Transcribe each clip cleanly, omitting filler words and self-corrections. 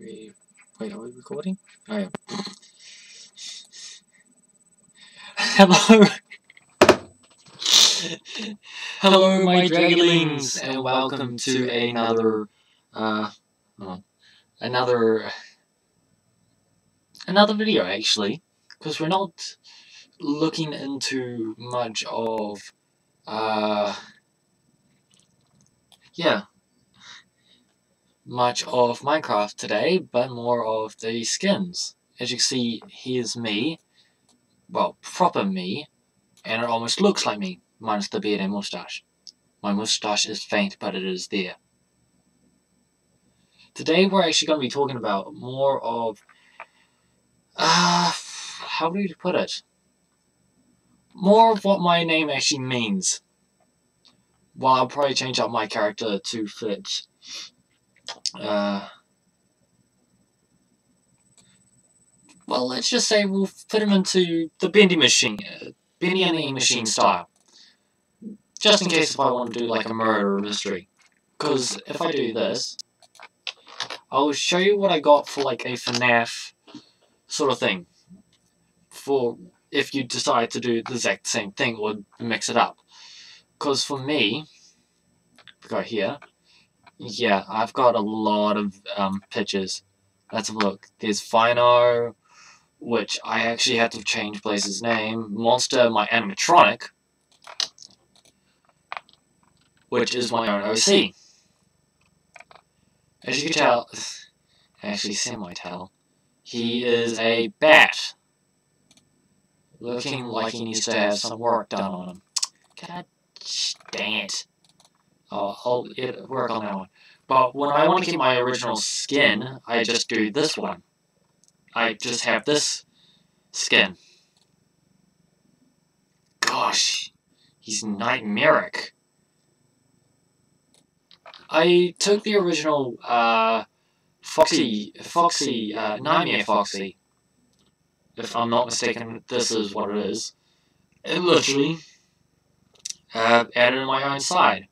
Wait, are we recording? Oh yeah. Hello! Hello, my Dragolings, and welcome to another, another video, actually, because we're not looking into much of, much of Minecraft today, but more of the skins. As you can see, here's me, well, proper me, and it almost looks like me, minus the beard and moustache. My moustache is faint, but it is there. Today we're actually going to be talking about more of, how do you put it? More of what my name actually means. Well, I'll probably change up my character to fit, well, let's just say we'll fit him into the Bendy Machine, Bendy and the Ink Machine style. Just in case if I want to do like a murder or mystery. Because if I do this, I'll show you what I got for like a FNAF sort of thing. For if you decide to do the exact same thing or mix it up. Because for me, we go here, yeah, I've got a lot of pictures. Let's have a look. There's Fino, which I actually had to change Blaze's name. Monster, my animatronic, which is my own OC. As you can tell, actually semi-tell, he is a bat. Looking like he needs to have some work done on him. God dang it. Oh, I'll work on that one. But when I want to keep my original skin, I just do this one. I just have this skin. Gosh, he's nightmaric. I took the original Foxy, Nightmare Foxy. If I'm not mistaken, this is what it is. And literally added my own side.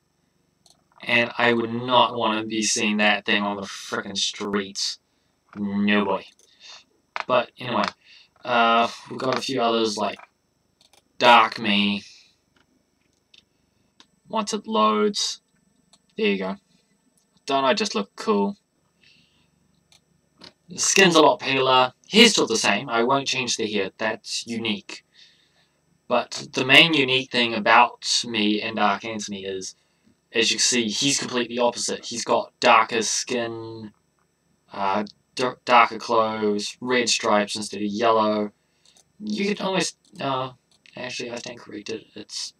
And I would not want to be seeing that thing on the frickin' streets. No boy. But anyway, we've got a few others like Dark Me. Once it loads, there you go. Don't I just look cool? The skin's a lot paler. Hair's still the same. I won't change the hair. That's unique. But the main unique thing about me and Dark Anthony is, as you can see, he's completely opposite. He's got darker skin, darker clothes, red stripes instead of yellow. You could almost, actually I stand corrected. It's,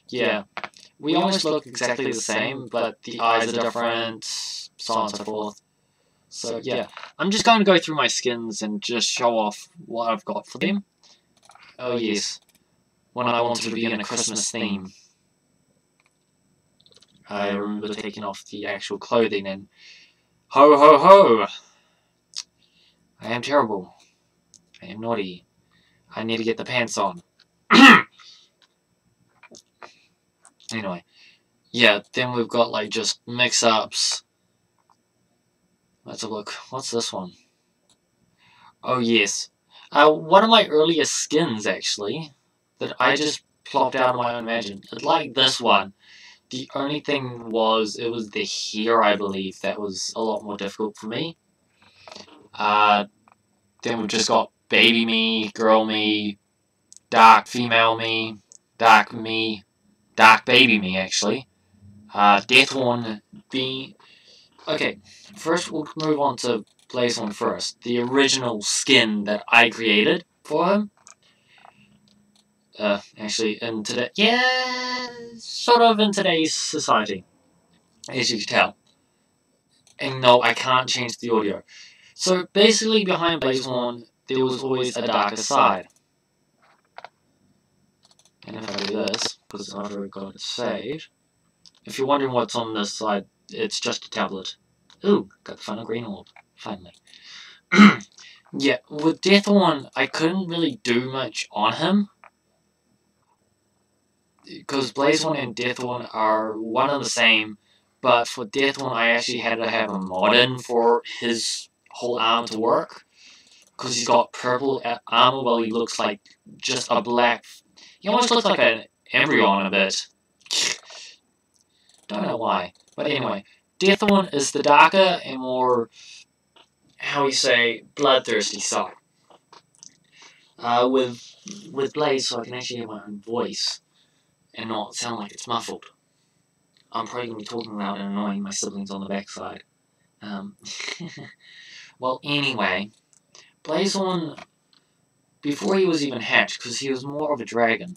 yeah. We almost look exactly the same, but the eyes are different, so on and so forth. So yeah, I'm just going to go through my skins and just show off what I've got for them. Oh yes, when I wanted to be in a Christmas theme, I remember taking off the actual clothing and ho ho ho! I am terrible. I am naughty. I need to get the pants on. Anyway, yeah, then we've got like just mix-ups. Let's have a look. What's this one? Oh yes. One of my earliest skins, actually, that I just plopped out of my own imagination. It's like this one. The only thing was, it was the hair, I believe, that was a lot more difficult for me. Then we've just got baby me, girl me, dark female me, dark baby me, actually. Deathworn being... Okay, first we'll move on to Blazeone first. The original skin that I created for him. Actually, in today... Yeah, sort of in today's society, as you can tell. And no, I can't change the audio. So basically, behind Blazeone, there was always a darker side. And if I do this, because I've already got it saved, if you're wondering what's on this side, it's just a tablet. Ooh, got the final green orb, finally. Yeah, with Deathworn, I couldn't really do much on him, because Blazeone and Deathworn are one and the same, but for Deathworn I actually had to have a mod in for his whole arm to work, because he's got purple armor while he looks like just a black... He almost looks like an embryon a bit. Don't know why. But anyway, Deaththorn is the darker and more, how we say, bloodthirsty side. With Blaze, so I can actually hear my own voice and not sound like it's muffled. I'm probably going to be talking loud and annoying my siblings on the backside. Well, anyway, Blazehorn, before he was even hatched, because he was more of a dragon,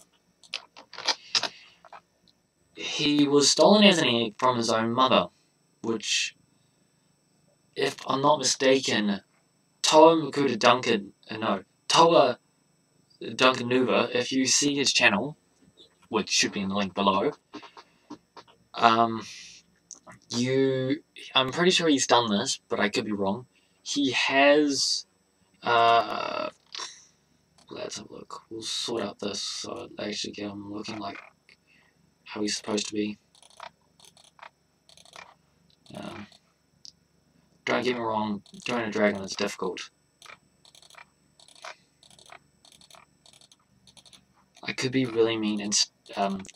he was stolen as an egg from his own mother, which, if I'm not mistaken, Toa Duncanuva, if you see his channel, which should be in the link below, I'm pretty sure he's done this, but I could be wrong. He has, let's have a look. We'll sort out this so I actually get him looking like how he's supposed to be. Don't get me wrong, doing a dragon is difficult. I could be really mean and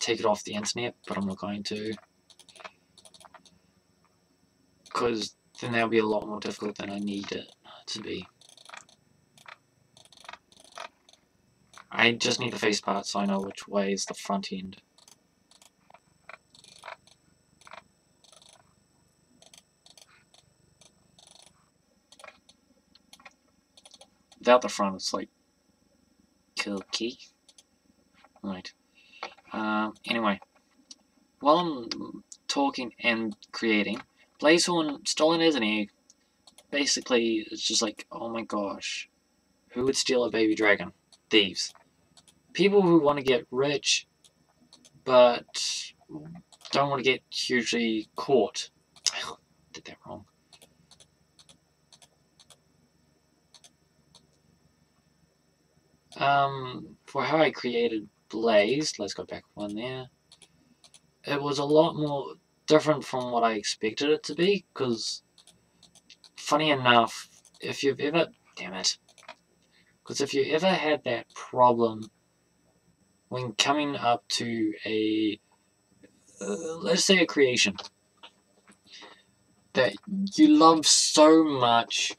take it off the internet, but I'm not going to. Because then that would be a lot more difficult than I need it to be. I just need the face part so I know which way is the front end. Without the front, it's like kooky. Right. Anyway, while I'm talking and creating, Blazehorn, stolen as an egg, basically it's just like, oh my gosh, who would steal a baby dragon? Thieves. People who want to get rich, but don't want to get hugely caught. Did that wrong. For how I created Blaze, let's go back one there. It was a lot more different from what I expected it to be, because, funny enough, if you've ever, if you ever had that problem when coming up to a, let's say a creation, that you love so much,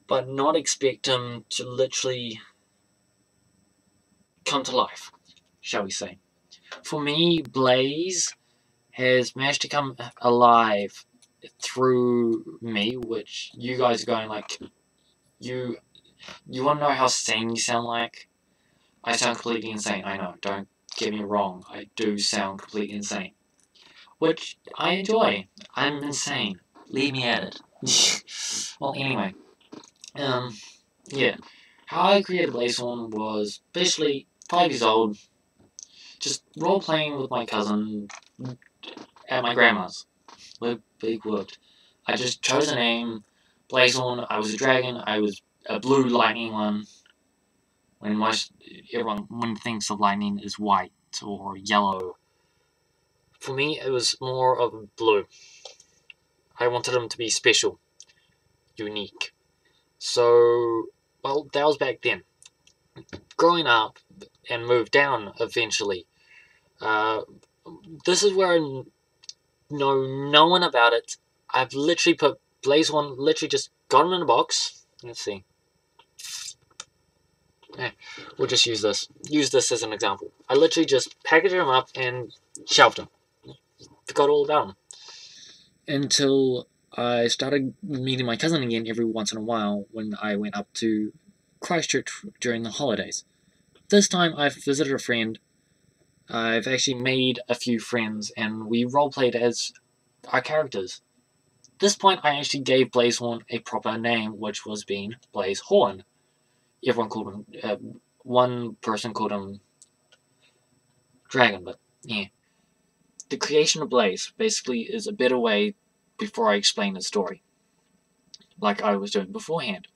but not expect him to literally come to life, shall we say. For me, Blaze has managed to come alive through me, which you guys are going like, you want to know how sane you sound like? I sound completely insane, I know, don't get me wrong, I do sound completely insane. Which I enjoy, I'm insane, leave me at it. Well, anyway, yeah, how I created Blazehorn was basically 5 years old, just role-playing with my cousin at my grandma's. Big word. I just chose a name, Blazehorn. I was a dragon, I was a blue lightning one. When everyone thinks of lightning is white or yellow. For me, it was more of blue. I wanted them to be special, unique. So, well, that was back then. Growing up and moved down eventually, this is where I know no one about it. I've literally put Blazehorn, literally just got him in a box. Let's see. Yeah, we'll just use this. Use this as an example. I literally just packaged him up and shelved him. Forgot all about him. Until I started meeting my cousin again every once in a while when I went up to Christchurch during the holidays. This time I've visited a friend. I've actually made a few friends and we roleplayed as our characters. At this point I actually gave Blazehorn a proper name, which was being Blazehorn. Everyone called him, one person called him Dragon, but yeah. The creation of Blaze basically is a better way before I explain the story, like I was doing beforehand.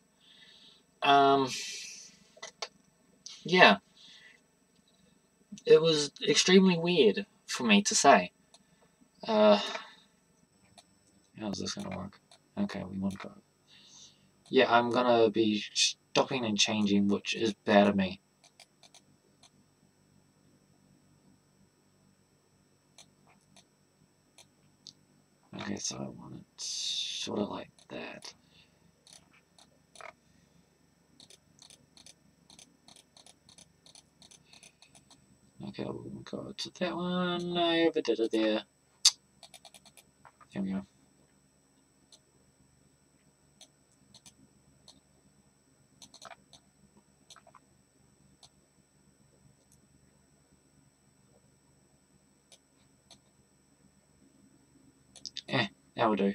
Yeah. It was extremely weird for me to say. How's this gonna work? Okay, we want to go. Yeah, I'm gonna be stopping and changing, which is bad of me. Okay, so I want it sort of like that. Okay, we'll go to that one. I overdid it there. There we go. That will do.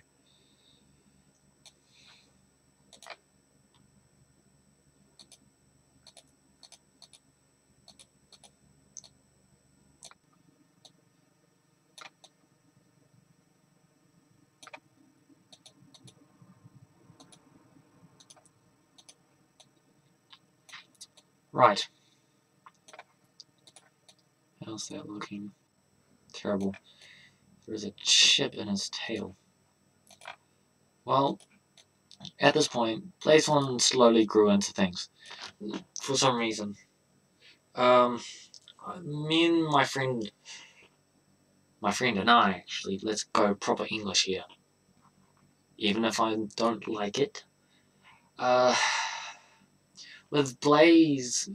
Right. How's that looking? Terrible. There's a chip in his tail. Well, at this point, Blaze One slowly grew into things. For some reason. Um, me and my friend and I, actually, let's go proper English here. Even if I don't like it. Uh, with Blaze,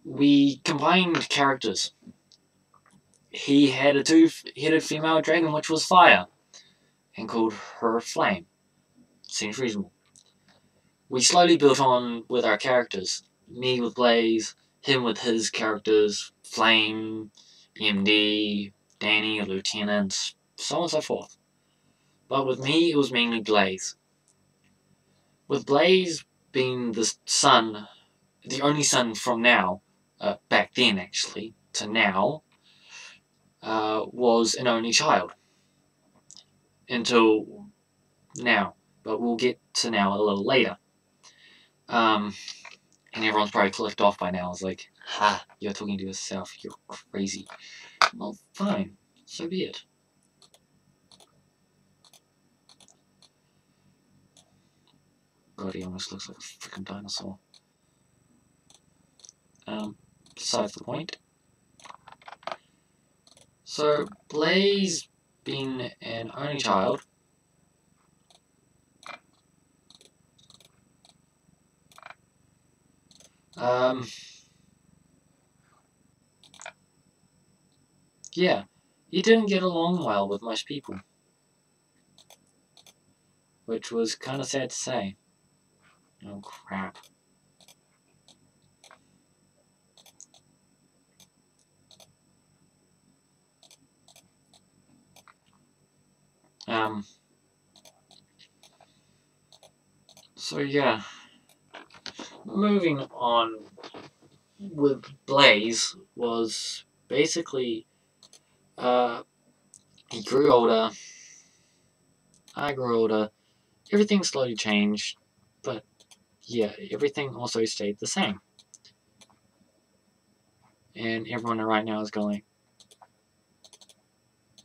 we combined characters. He had a two-headed female dragon, which was fire, and called her Flame. Seems reasonable. We slowly built on with our characters. Me with Blaze, him with his characters, Flame, MD, Danny, Lieutenant, so on and so forth. But with me, it was mainly Blaze. With Blaze being the son, the only son from now, back then actually, to now, was an only child. Until now. But we'll get to now a little later. Um, and everyone's probably clicked off by now. It's like, ha, you're talking to yourself, you're crazy. Well, fine, so be it. God, he almost looks like a freaking dinosaur. Besides the point. So, Blaze, being an only child, yeah, he didn't get along well with most people, which was kind of sad to say. Oh, crap. Um, so yeah, moving on with Blaze was basically, he grew older, I grew older, everything slowly changed, but yeah, everything also stayed the same. And everyone right now is going,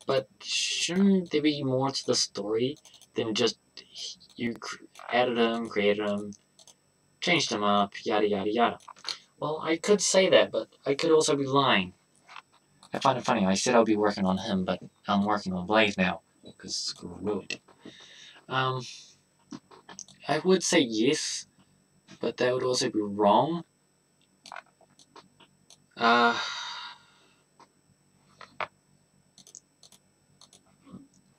but shouldn't there be more to the story than just you added them, created them, changed them up, yada yada yada? Well, I could say that, but I could also be lying. I find it funny. I said I'll be working on him, but I'm working on Blaze now because screw it. Um, I would say yes, but that would also be wrong. Uh,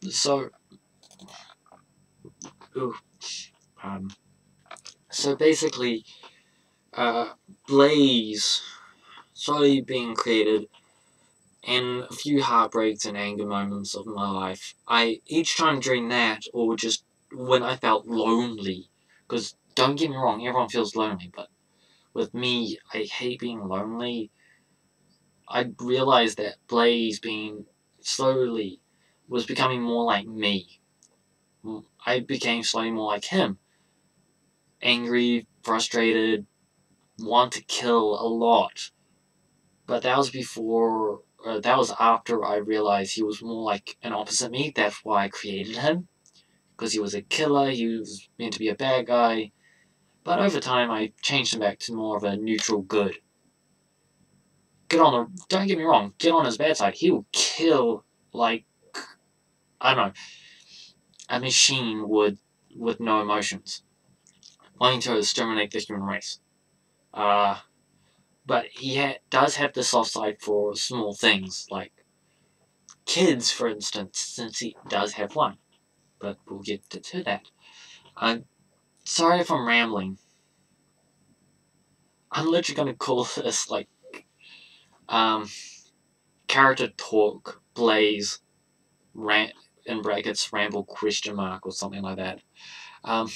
so, ooh, so basically, Blaze slowly being created, and a few heartbreaks and anger moments of my life. I each time during that, or just when I felt lonely, because don't get me wrong, everyone feels lonely, but with me, I hate being lonely. I realized that Blaze being slowly was becoming more like me. I became slowly more like him. Angry, frustrated, want to kill a lot. But that was before, that was after I realized he was more like an opposite me. That's why I created him. because he was a killer, he was meant to be a bad guy, but over time I changed him back to more of a neutral good. Don't get me wrong, get on his bad side, he will kill, like, I don't know, a machine would, with no emotions, wanting to exterminate the human race. But he does have the soft side for small things, like kids, for instance, since he does have one. But we'll get to that. I'm sorry if I'm rambling. I'm literally gonna call this, like, um, character talk, Blaze, in brackets, ramble question mark, or something like that. Um,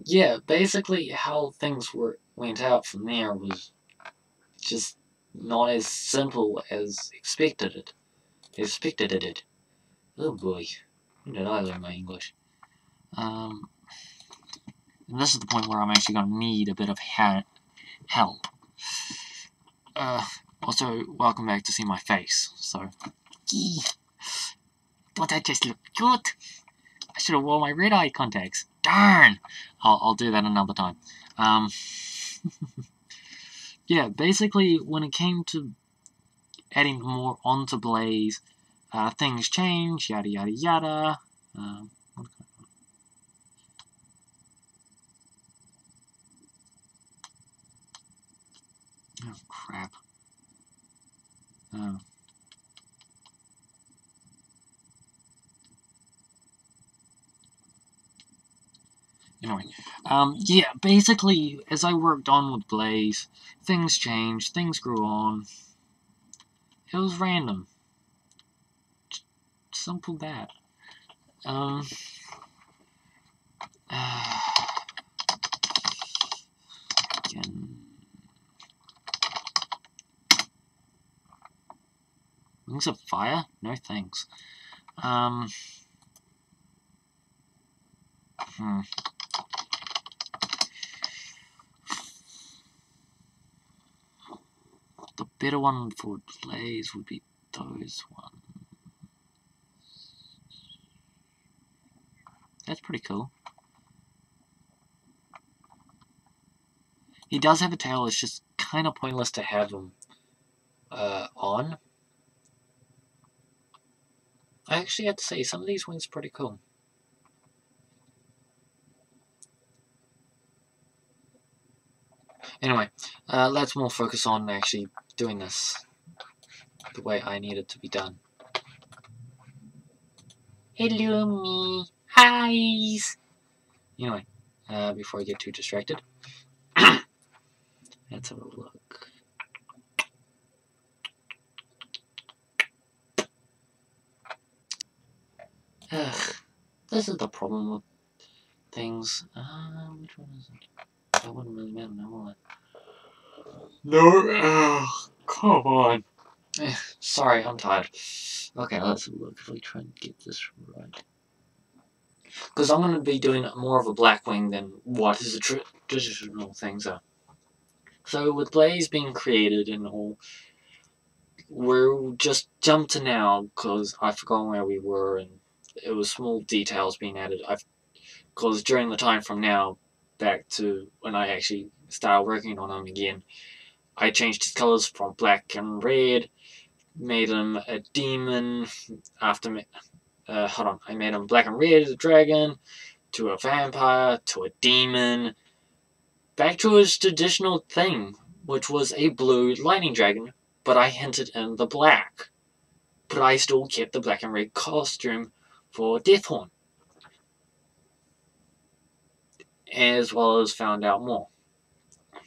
yeah, basically how things went out from there was just not as simple as expected it. Oh boy, when did I learn my English? And this is the point where I'm actually going to need a bit of help. Also, welcome back to see my face. So, don't I just look good? I should have worn my red eye contacts. Darn! I'll do that another time. Yeah, basically, when it came to adding more onto Blaze, things change, yada yada yada. Oh crap. Oh. Anyway, yeah, basically, as I worked on with Blaze, things changed, things grew on. It was random. Simple that. Again. Wings of Fire? No thanks. The better one for Blaze would be those ones. That's pretty cool. He does have a tail, it's just kind of pointless to have him on. I actually have to say, some of these wings are pretty cool. Anyway, let's more focus on actually doing this the way I need it to be done. Hello, me. Hi's. Anyway, before I get too distracted, let's have a look. Ugh, this is the problem with things. Which one is it? That wouldn't really matter now, will it? No, come on. Sorry, I'm tired. Okay, let's look if we try and get this right. Because I'm going to be doing more of a Blackwing than what his traditional things are. So with Blaze being created and all, we'll just jump to now because I've forgotten where we were and it was small details being added. Because during the time from now back to when I actually started working on him again, I changed his colors from black and red, made him a demon after hold on, I made him black and red as a dragon, to a vampire, to a demon, back to his traditional thing, which was a blue lightning dragon, but I hinted in the black. But I still kept the black and red costume for Deathhorn, as well as found out more.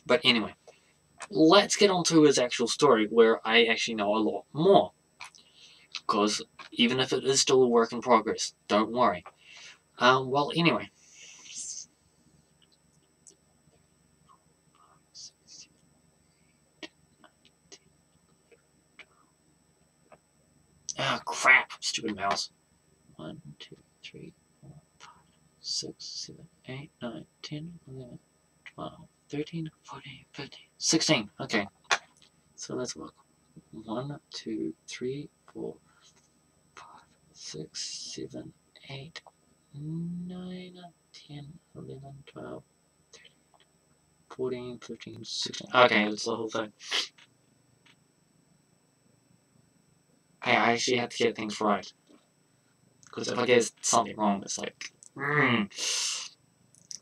But anyway, let's get on to his actual story, where I actually know a lot more. Because even if it is still a work in progress, don't worry. Well, anyway. Ah, crap! Stupid mouse. 1, 2, 3, 4, 5, 6, 7, 8, 9, 10, 11, 12, 13, 14, 15, 16. Okay. So let's look. 1, 2, 3, 4, 5, 6, 7, 8, 9, 10, 11, 12, 13, 14, 15, 16. Okay, that's the whole thing. I actually have to get things right. Because if I get something wrong, it's like...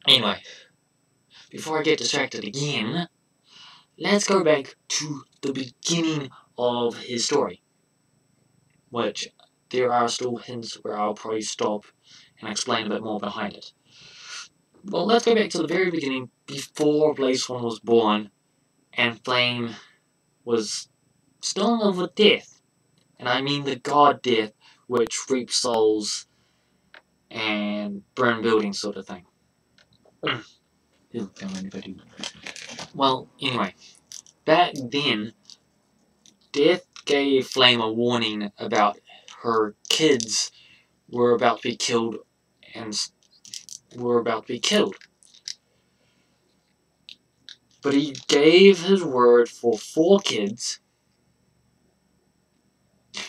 Anyway, before I get distracted again, let's go back to the beginning of his story. Which, there are still hints where I'll probably stop and explain a bit more behind it. Well, let's go back to the very beginning, before Blaze Swan was born, and Flame was still in love with Death. And I mean the god Death, which reaps souls and burn buildings sort of thing. Well, anyway, back then, Death gave Flame a warning about her kids were about to be killed and were about to be killed. But he gave his word for 4 kids.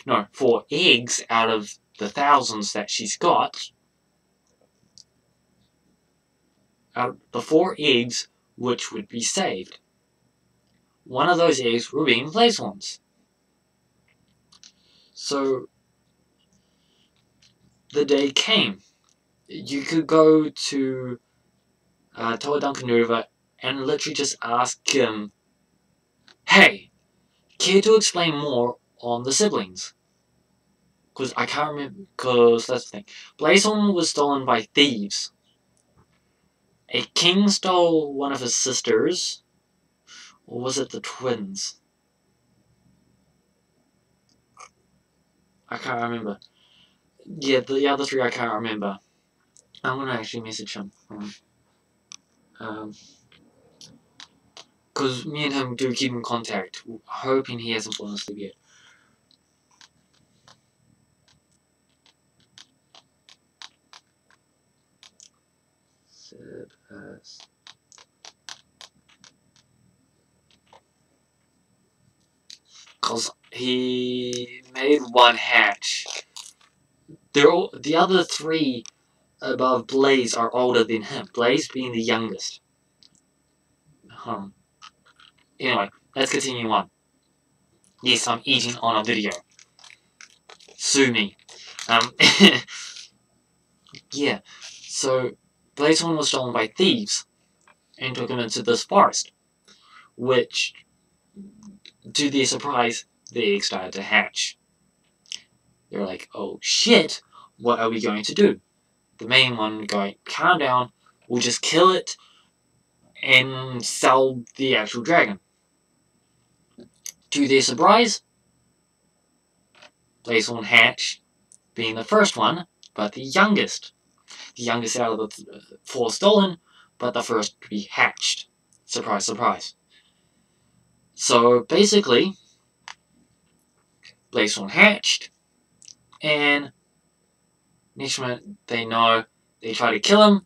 No, 4 eggs out of the thousands that she's got. Out of the 4 eggs which would be saved. One of those eggs were being Blaze Swans. So, the day came. You could go to Toa Duncanova and literally just ask him, hey, care to explain more on the siblings? Because I can't remember, because that's the thing. Blaze Swan was stolen by thieves. A king stole one of his sisters, or was it the twins? I can't remember. Yeah, the other 3 I can't remember. I'm gonna actually message him. Because me and him do keep in contact, hoping he hasn't fallen asleep yet. Because he made 1 hatch. The other 3 above Blaze are older than him. Blaze being the youngest. Anyway, let's continue on. Yes, I'm eating on a video. Sue me. Yeah, so Blaze Swan was stolen by thieves and took him into this forest, which, to their surprise, the eggs started to hatch. They're like, oh shit, what are we going to do? The main one going, calm down, we'll just kill it and sell the actual dragon. To their surprise, Blaze Swan hatched, being the first one, but the youngest. The youngest out of the 4 stolen, but the first to be hatched. Surprise, surprise. So basically, Blaze Swan hatched, and next minute they know they try to kill him,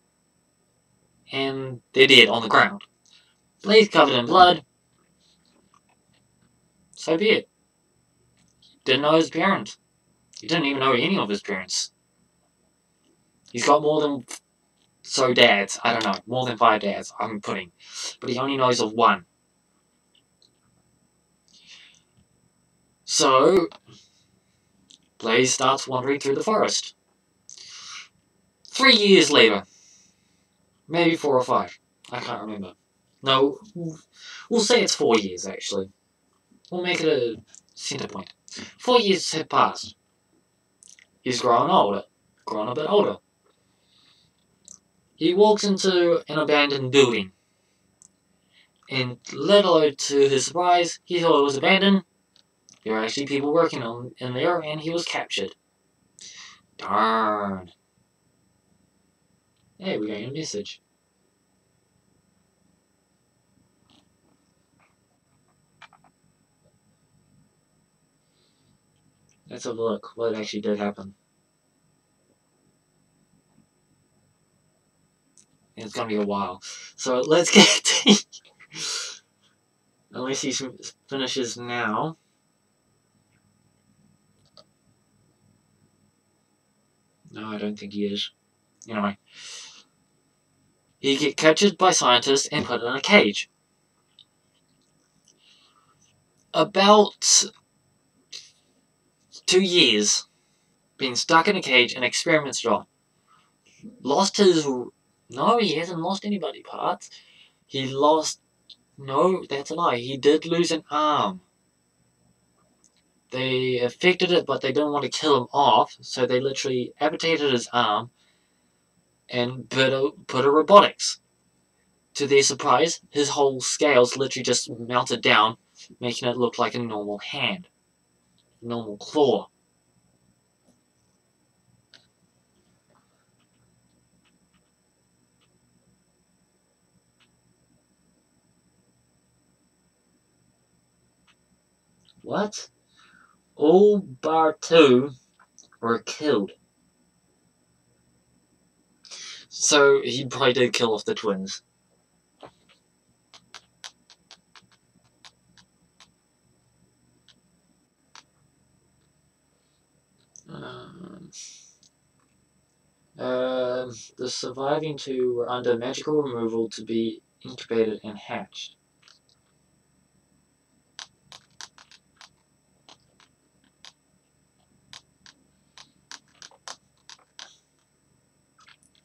and they're dead on the ground. Blaze covered in blood. So be it. Didn't know his parents. He didn't even know any of his parents. He's got more than dads. I don't know. More than 5 dads, I'm putting. But he only knows of 1. So, Blaze starts wandering through the forest. 3 years later. Maybe 4 or 5. I can't remember. No, we'll say it's 4 years, actually. We'll make it a center point. 4 years have passed. He's grown older. Grown a bit older. He walks into an abandoned building. And little to his surprise, he thought it was abandoned. There were actually people working in there, and he was captured. Darn. Hey, we got a message. Let's have a look what actually did happen. It's gonna be a while. So let's get to unless he finishes now. No, I don't think he is. Anyway. He get captured by scientists and put in a cage. About 2 years. Being stuck in a cage and experimented on. Lost his... No, he hasn't lost any body parts. He lost... No, that's a lie. He did lose an arm. They affected it, but they didn't want to kill him off, so they literally amputated his arm and put a robotics. To their surprise, his whole scales literally just melted down, making it look like a normal hand. Normal claw. What? All bar 2 were killed. So he probably did kill off the twins. The surviving 2 were under magical removal to be incubated and hatched.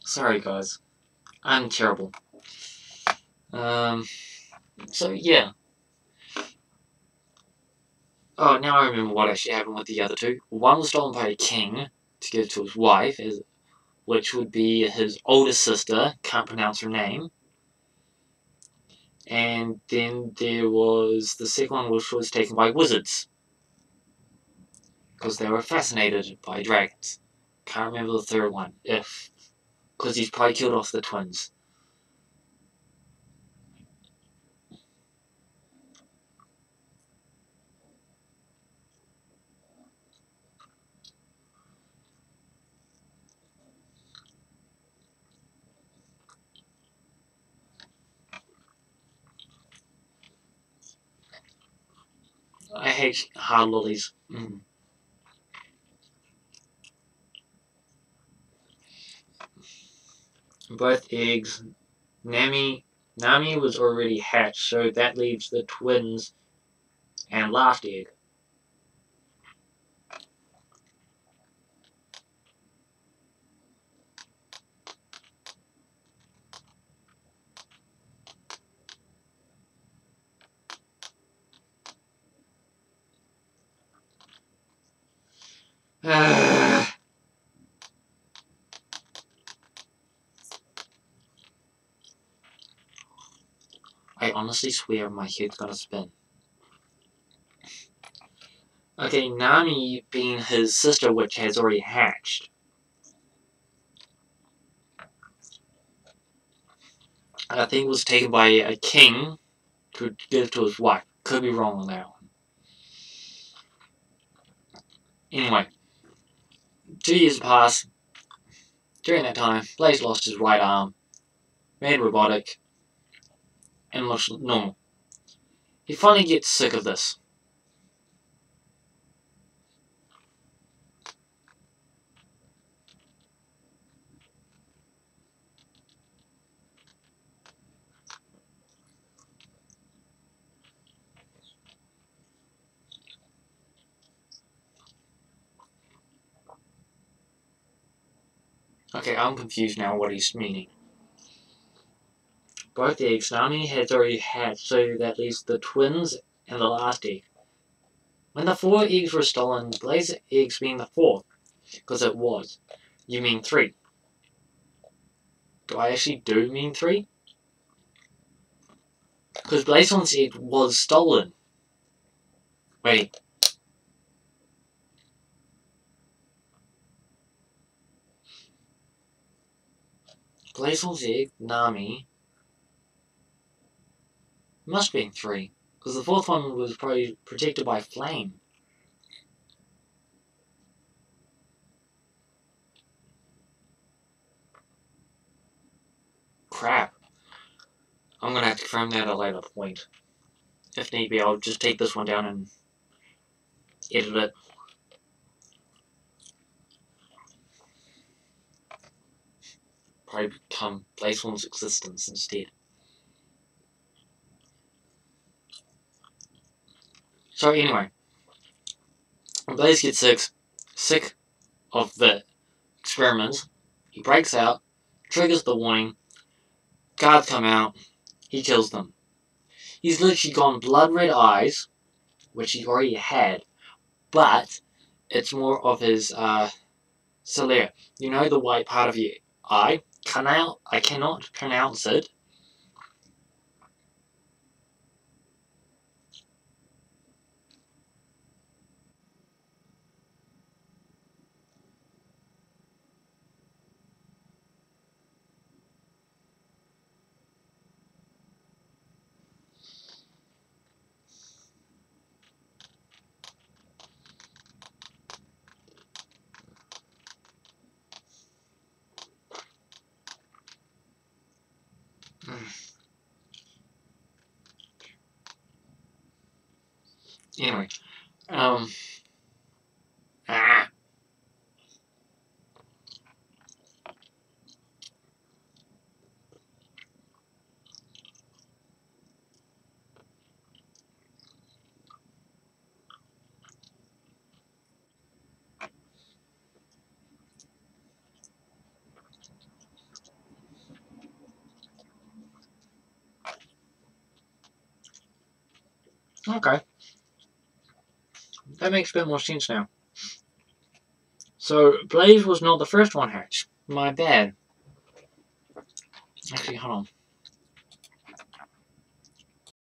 Sorry guys, I'm terrible. So yeah. Oh, now I remember what actually happened with the other 2. One was stolen by a king to give to his wife, which would be his older sister, can't pronounce her name. And then there was the second one, which was taken by wizards. Because they were fascinated by dragons. Can't remember the third one, because he's probably killed off the twins. I hate hard lollies. Both eggs. Nami was already hatched, so that leaves the twins and last egg. I honestly swear my head's gonna spin. Okay, Nami being his sister, which has already hatched. I think it was taken by a king to give to his wife. Could be wrong on that one. Anyway, 2 years pass. During that time, Blaze lost his right arm, made robotic, and looks normal. He finally gets sick of this. Okay, I'm confused now what he's meaning. Both eggs Nami has already hatched, so that leaves the twins and the last egg. When the 4 eggs were stolen, Blaze's eggs being the 4th, because it was. You mean 3. Do I actually do mean 3? Because Blaze's egg was stolen. Wait. Blaze's egg, Nami, must be 3. Because the 4th one was probably protected by flame. Crap. I'm gonna have to confirm that at a later point. If need be, I'll just take this one down and edit it. probably become Blaze Form's existence instead. So anyway, Blaze gets sick of the experiments. He breaks out, triggers the warning, guards come out, he kills them. He's literally gone blood red eyes, which he already had, but it's more of his cilia. You know the white part of your eye? I cannot pronounce it. Anyway, ah, okay. That makes a bit more sense now. So, Blaze was not the first one hatched. My bad. Actually, hold on.